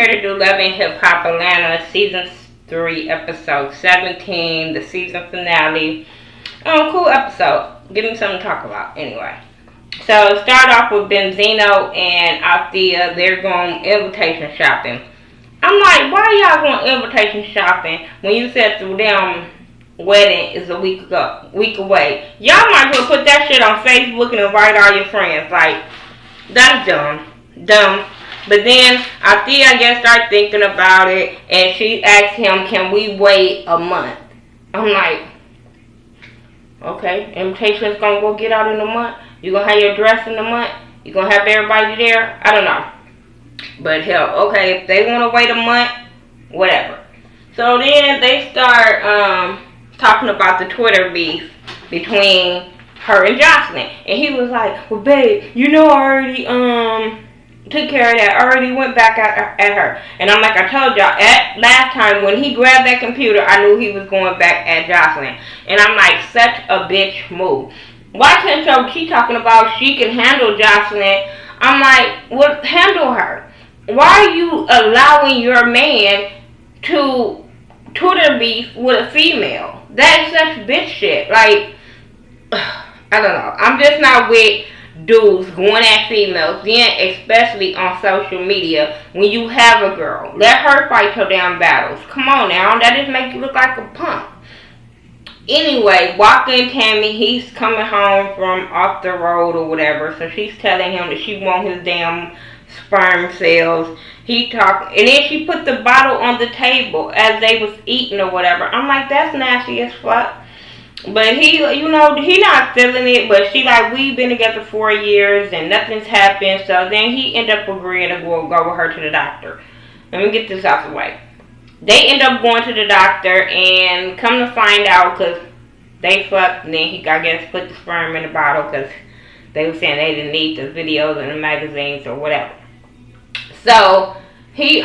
Here to do Love and Hip Hop Atlanta Season 3, Episode 17, the season finale. Cool episode. Give me something to talk about anyway. So, start off with Benzino and Althea. They're going invitation shopping. I'm like, why y'all going invitation shopping when you said the damn wedding is a week away? Y'all might as well put that shit on Facebook and invite all your friends. Like, that's dumb. But then Althea, I guess, started thinking about it, and she asked him, can we wait a month? I'm like, okay, invitation's gonna go get out in a month? You gonna have your dress in a month? You gonna have everybody there? I don't know. But hell, okay, if they wanna wait a month, whatever. So then they start talking about the Twitter beef between her and Joseline. And he was like, well, babe, you know I already, took care of that. I already went back at her. And I'm like, I told y'all, last time when he grabbed that computer, I knew he was going back at Joseline. And I'm like, such a bitch move. Why can't she talking about she can handle Joseline? I'm like, well, handle her. Why are you allowing your man to Twitter beef with a female? That's such bitch shit. Like, I don't know. I'm just not with dudes going at females, then especially on social media when you have a girl. Let her fight her damn battles. Come on now, that just make you look like a punk. Anyway, walking Tammy, he's coming home from off the road or whatever, so she's telling him that she wants his damn sperm cells. He talked, and then she put the bottle on the table as they was eating or whatever. I'm like, that's nasty as fuck. But he, he not feeling it, but she like, we've been together 4 years and nothing's happened. So then he ended up agreeing to go with her to the doctor. Let me get this out the way. They end up going to the doctor and come to find out, because they fucked, and then he, I guess, put the sperm in the bottle because they were saying they didn't need the videos and the magazines or whatever. So he,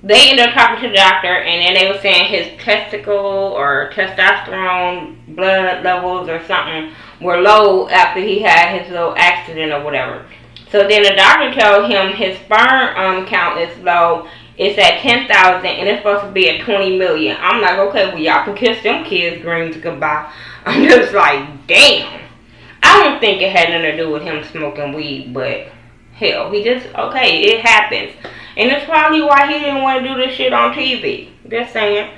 they ended up talking to the doctor, and then they were saying his testicle or testosterone blood levels or something were low after he had his little accident or whatever. So then the doctor told him his sperm count is low. It's at 10,000 and it's supposed to be at 20 million. I'm like, okay, well, y'all can kiss them kids' dreams goodbye. I'm just like, damn. I don't think it had nothing to do with him smoking weed, but hell, he just, okay, it happens. And it's probably why he didn't want to do this shit on TV. Just saying.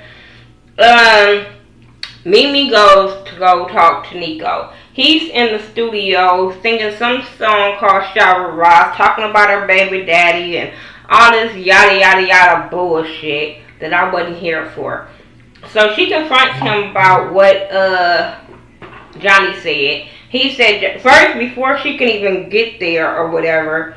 Mimi goes to go talk to Nico. He's in the studio singing some song called Shower Ross, talking about her baby daddy and all this yada yada yada bullshit that I wasn't here for. So she confronts him about what Johnny said. He said, first, before she can even get there or whatever,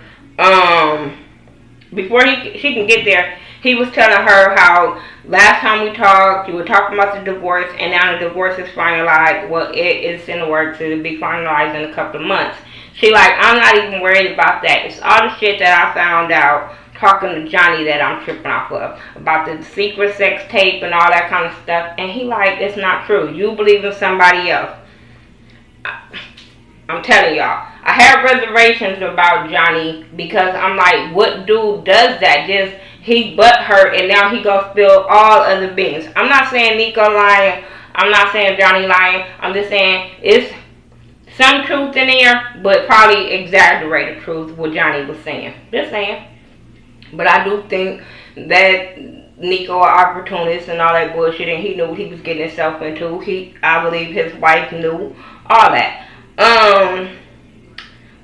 before she can get there, he was telling her how last time we talked, you were talking about the divorce, and now the divorce is finalized. Well, it is in the works. It'll be finalized in a couple of months. She like, I'm not even worried about that. It's all the shit that I found out talking to Johnny that I'm tripping off of. About the secret sex tape and all that kind of stuff. And he like, it's not true. You believe in somebody else. I'm telling y'all, I have reservations about Johnny because I'm like, what dude does that? Just, he butt hurt and now he gonna spill all other beans. I'm not saying Nico lying. I'm not saying Johnny lying. I'm just saying it's some truth in there, but probably exaggerated truth what Johnny was saying. Just saying. But I do think that Nico an opportunist and all that bullshit, and he knew what he was getting himself into. I believe his wife knew all that.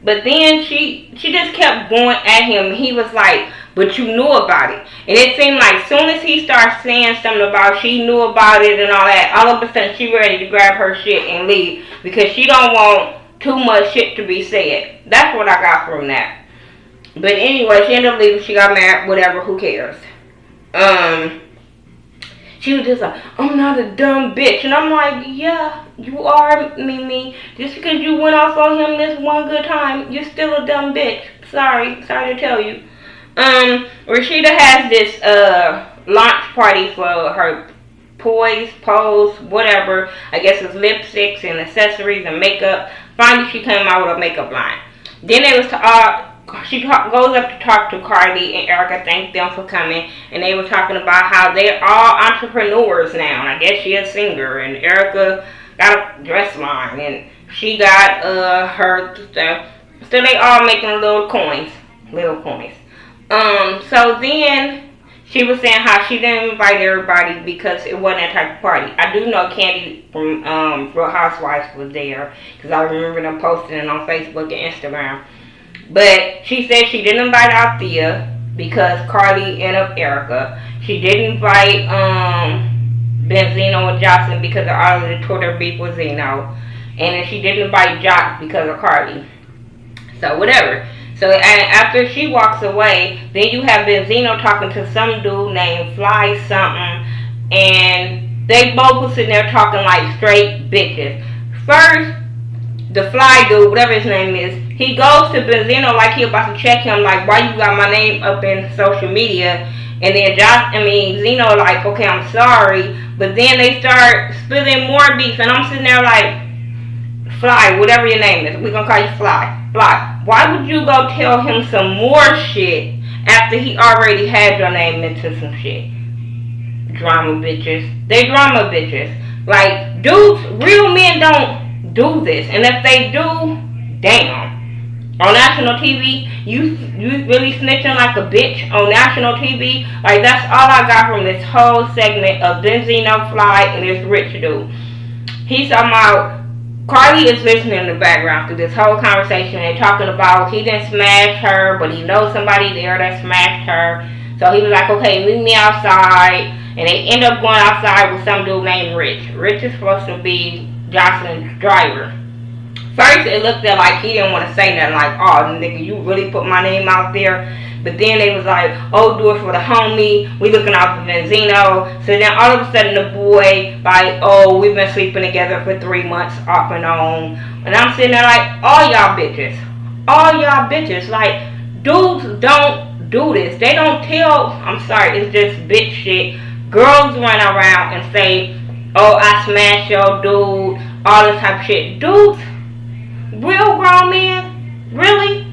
But then she just kept going at him, and he was like, but you knew about it. And it seemed like as soon as he started saying something about she knew about it and all that, all of a sudden she ready to grab her shit and leave because she don't want too much shit to be said. That's what I got from that. But anyway, she ended up leaving. She got mad, whatever, who cares? She was just like, I'm not a dumb bitch. And I'm like, yeah, you are, Mimi. Just because you went off on him this one good time, you're still a dumb bitch. Sorry to tell you. Rashida has this launch party for her pose, whatever. I guess it's lipsticks and accessories and makeup. Finally, she came out with a makeup line. Then they was goes up to talk to Cardi, and Erica thanked them for coming, and they were talking about how they're all entrepreneurs now. And I guess she's a singer, and Erica got a dress line, and she got her stuff. So they all making little coins. So then she was saying how she didn't invite everybody because it wasn't that type of party. I do know Candy from Real Housewives was there because I remember them posting it on Facebook and Instagram. But she said she didn't invite Althea because Carly and Erica. She didn't invite Benzino and Joseline because of all of the Twitter beef with Zeno. And then she didn't invite Jock because of Carly. So whatever. So after she walks away, then you have Benzino talking to some dude named Fly something. And they both were sitting there talking like straight bitches. First, the Fly dude, whatever his name is, he goes to Benzino like he about to check him, like, why you got my name up in social media? And then Zeno like, okay, I'm sorry. But then they start spilling more beef, and I'm sitting there like, Fly, whatever your name is, we're gonna call you Fly. Fly, why would you go tell him some more shit after he already had your name into some shit? Drama bitches. They drama bitches. Like, dudes, real men don't do this. And if they do, damn. On national TV, you really snitching like a bitch on national TV. Like, that's all I got from this whole segment of Benzino, Fly, and this rich dude. He's talking about, Carly is listening in the background through this whole conversation. They're talking about he didn't smash her, but he knows somebody there that smashed her. So he was like, okay, meet me outside. And they end up going outside with some dude named Rich. Rich is supposed to be Joseline's driver. First, it looked like he didn't want to say nothing, like, oh, nigga, you really put my name out there? But then they was like, oh, do it for the homie. We looking out for Benzino. So then all of a sudden the boy, like, oh, we've been sleeping together for 3 months off and on. And I'm sitting there like, all y'all bitches. All y'all bitches. Like, dudes don't do this. They don't tell, I'm sorry, it's just bitch shit. Girls run around and say, oh, I smashed your dude. All this type of shit. Dudes, real grown men, really?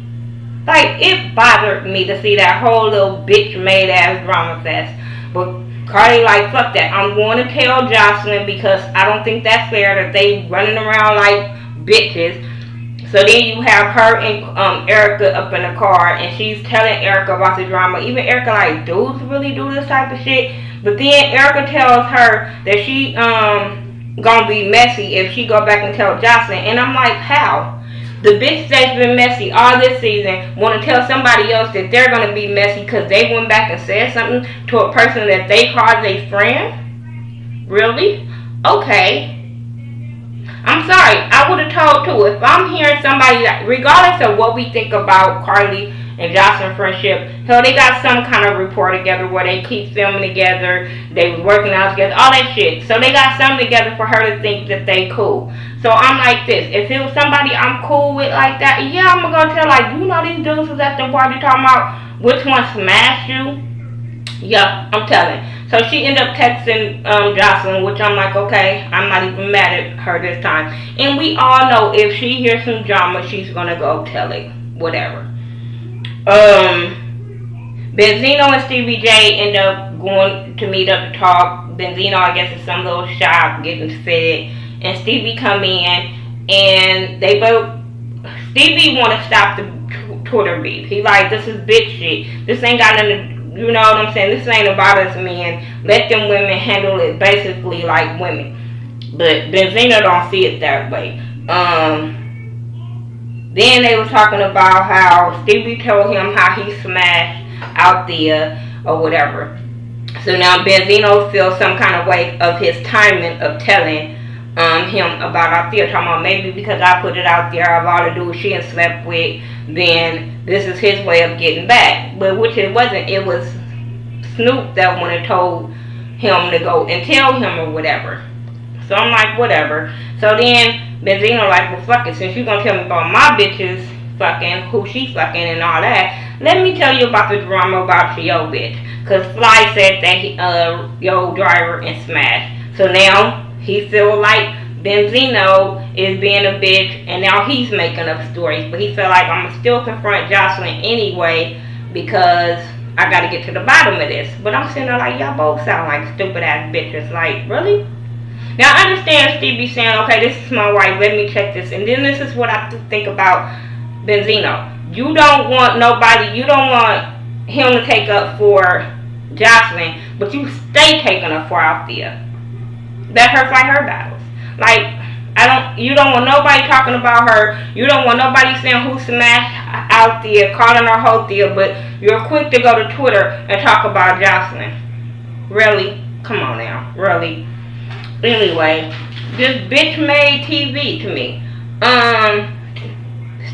Like, it bothered me to see that whole little bitch made ass drama fest. But Cardi like, fuck that. I'm going to tell Joseline because I don't think that's fair that they running around like bitches. So then you have her and Erica up in the car, and she's telling Erica about the drama. Even Erica like, dudes really do this type of shit. But then Erica tells her that she gonna be messy if she go back and tell Joseline. And I'm like, how? The bitch that's been messy all this season want to tell somebody else that they're going to be messy because they went back and said something to a person that they called a friend? Really? Okay. I'm sorry. I would have told too. If I'm hearing somebody, regardless of what we think about Carly and Joseline friendship, hell, they got some kind of rapport together where they keep filming together, they was working out together, all that shit. So they got something together for her to think that they cool. So I'm like this, if it was somebody I'm cool with like that, yeah, I'm gonna go tell, like, you know these dudes was at the party talking about which one smashed you? Yeah, I'm telling. So she ended up texting Joseline, which I'm like, okay, I'm not even mad at her this time. And we all know if she hears some drama, she's gonna go tell it, whatever. Benzino and Stevie J end up going to meet up to talk. Benzino, I guess, is some little shop getting fed. And Stevie come in, and they both, Stevie want to stop the Twitter beef. He like, this is bitch shit. This ain't got nothing to, you know what I'm saying? This ain't about us men. Let them women handle it basically like women. But Benzino don't see it that way. Then they were talking about how Stevie told him how he smashed Althea or whatever. So now Benzino feels some kind of way of his timing of telling him about Althea. Talking about maybe because I put it out there of all the dudes she had slept with, then this is his way of getting back. But which it wasn't. It was Snoop that would have told him to go and tell him or whatever. So I'm like, whatever. So then Benzino like, well, fuck it. Since you're going to tell me about my bitches fucking, who she fucking and all that, let me tell you about the drama about your bitch. Because Fly said that he, yo driver and smashed. So now he feel like Benzino is being a bitch, and now he's making up stories. But he felt like I'm gonna still confront Joseline anyway because I gotta get to the bottom of this. But I'm sitting there like, y'all both sound like stupid ass bitches. Like, really? Now I understand Stevie saying, okay, this is my wife, let me check this. And then this is what I think about Benzino. You don't want nobody, you don't want him to take up for Joseline, but you stay taking up for Althea. That hurts like her battles. Like, you don't want nobody talking about her. You don't want nobody saying who smashed Althea, calling her Hothea, but you're quick to go to Twitter and talk about Joseline. Really? Come on now. Really? Anyway, this bitch made TV to me.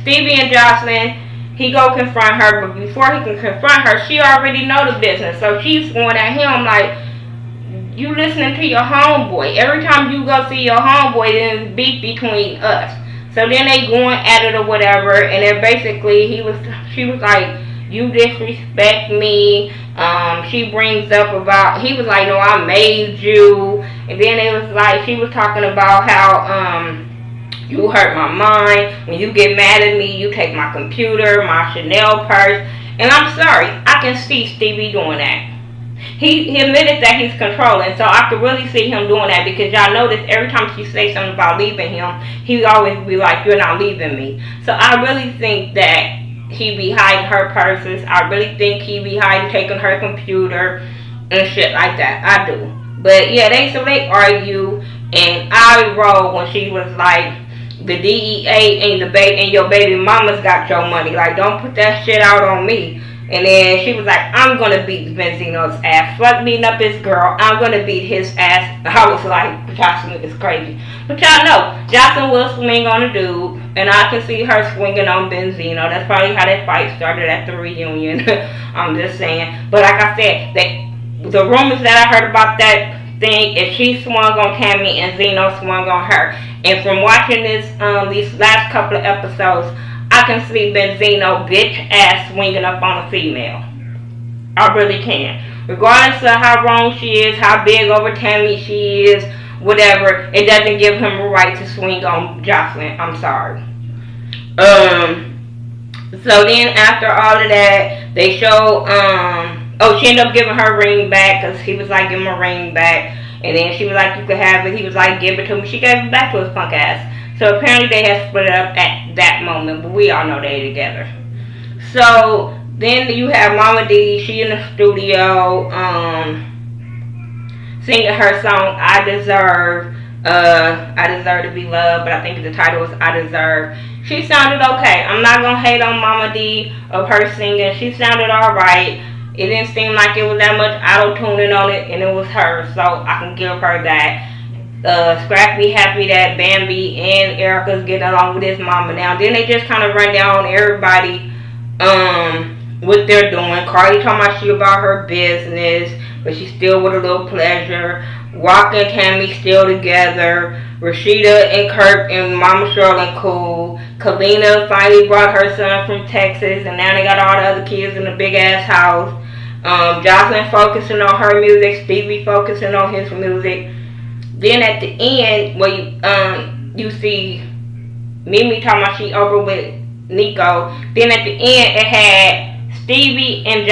Stevie and Joseline, he go confront her, but before he can confront her, she already know the business. So she's going at him like, you listening to your homeboy. Every time you go see your homeboy, then it's beef between us. So then they going at it or whatever, and then basically she was like, you disrespect me. She brings up about, he was like, no, I made you. And then it was like, she was talking about how you hurt my mind. When you get mad at me, you take my computer, my Chanel purse. And I'm sorry, I can see Stevie doing that. He admitted that he's controlling, so I could really see him doing that, because y'all notice every time she say something about leaving him, he always be like, you're not leaving me. So I really think that he be hiding her purses. I really think he be hiding taking her computer and shit like that. I do. But yeah, they argue, and I roll when she was like, the DEA and your baby mama's got your money. Like, don't put that shit out on me. And then she was like, I'm gonna beat Benzino's ass. Fuck beating up this girl. I'm gonna beat his ass. I was like, Joseline is crazy. But y'all know, Joseline will swing on a dude. And I can see her swinging on Benzino. That's probably how that fight started at the reunion. I'm just saying. But like I said, the rumors that I heard about that thing, if she swung on Tammy and Zeno swung on her. And from watching these last couple of episodes, I can see Benzino bitch ass swinging up on a female. I really can. Regardless of how wrong she is, how big over Tammy she is, whatever, it doesn't give him a right to swing on Joseline. I'm sorry. So then after all of that, they show, she ended up giving her ring back, because he was like, give him a ring back. And then she was like, you could have it. He was like, give it to me. She gave it back to his punk ass. So apparently they had split up at that moment, but we all know they together. So then you have Mama D, she in the studio, singing her song, I Deserve to Be Loved, but I think the title was I Deserve. She sounded okay. I'm not going to hate on Mama D of her singing. She sounded alright. It didn't seem like it was that much auto-tuning on it, and it was her, so I can give her that. Scrappy happy that Bambi and Erica's getting along with his mama now. Then they just kind of run down everybody, what they're doing. Carly talking about she about her business, but she's still with a little pleasure. Walker and Tammy still together. Rashida and Kirk and Mama Shirley cool. Kalina finally brought her son from Texas, and now they got all the other kids in a big ass house. Joseline focusing on her music, Stevie focusing on his music. Then at the end, where you see Mimi talking about she over with Nico. Then at the end, it had Stevie and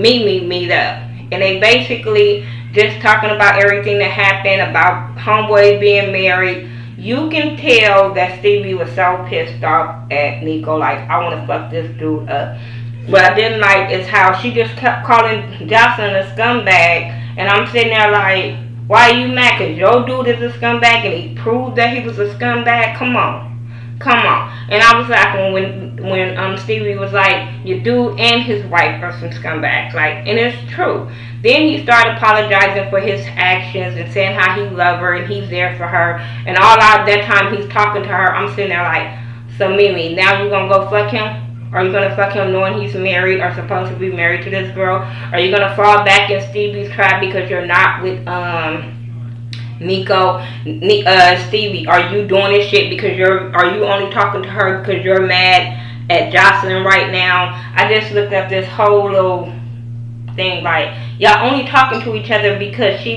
Mimi meet up, and they basically just talking about everything that happened, about homeboy being married. You can tell that Stevie was so pissed off at Nico, like, I want to fuck this dude up. What I didn't like is how she just kept calling Joseline a scumbag, and I'm sitting there like, why are you mad? Because your dude is a scumbag and he proved that he was a scumbag? Come on. Come on. And I was like, when Stevie was like, your dude and his wife are some scumbags. Like, and it's true. Then he started apologizing for his actions and saying how he loved her and he's there for her. And all out that time he's talking to her, I'm sitting there like, so Mimi, now you gonna go fuck him? Are you gonna fuck him knowing he's married or supposed to be married to this girl? Are you gonna fall back in Stevie's trap because you're not with Nico? Stevie, are you doing this shit because are you only talking to her because you're mad at Joseline right now? I just looked up this whole little thing. Like, y'all only talking to each other because she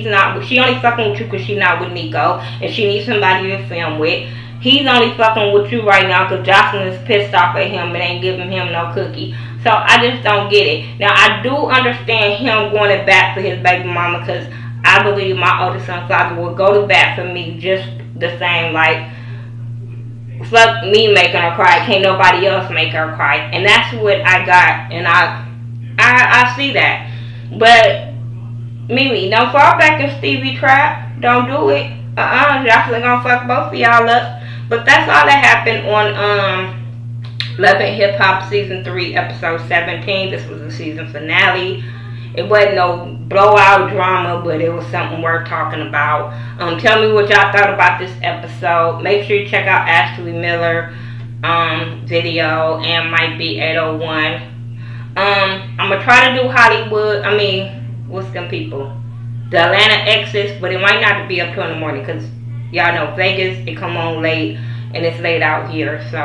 only fucking with you because she's not with Nico and she needs somebody to film with. He's only fucking with you right now because Joseline is pissed off at him and ain't giving him no cookie. So I just don't get it. Now I do understand him going to bat for his baby mama because I believe my oldest son's father will go to bat for me just the same. Like, fuck me making her cry, can't nobody else make her cry. And that's what I got, and I see that. But Mimi, don't fall back in Stevie trap. Don't do it. Joseline gonna fuck both of y'all up. But that's all that happened on Love and Hip Hop Season 3, Episode 17. This was the season finale. It wasn't no blowout drama, but it was something worth talking about. Tell me what y'all thought about this episode. Make sure you check out Ashley Miller video and Might Be 801. I'm going to try to do Hollywood. I mean, what's them people? The Atlanta exes, but it might not be up 2 in the morning because y'all know Vegas, it come on late and it's late out here. So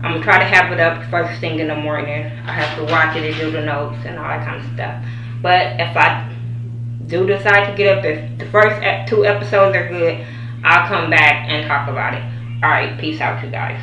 I'm going to try to have it up first thing in the morning. I have to watch it and do the notes and all that kind of stuff. But if I do decide to get up, if the first 2 episodes are good, I'll come back and talk about it. Alright, peace out, you guys.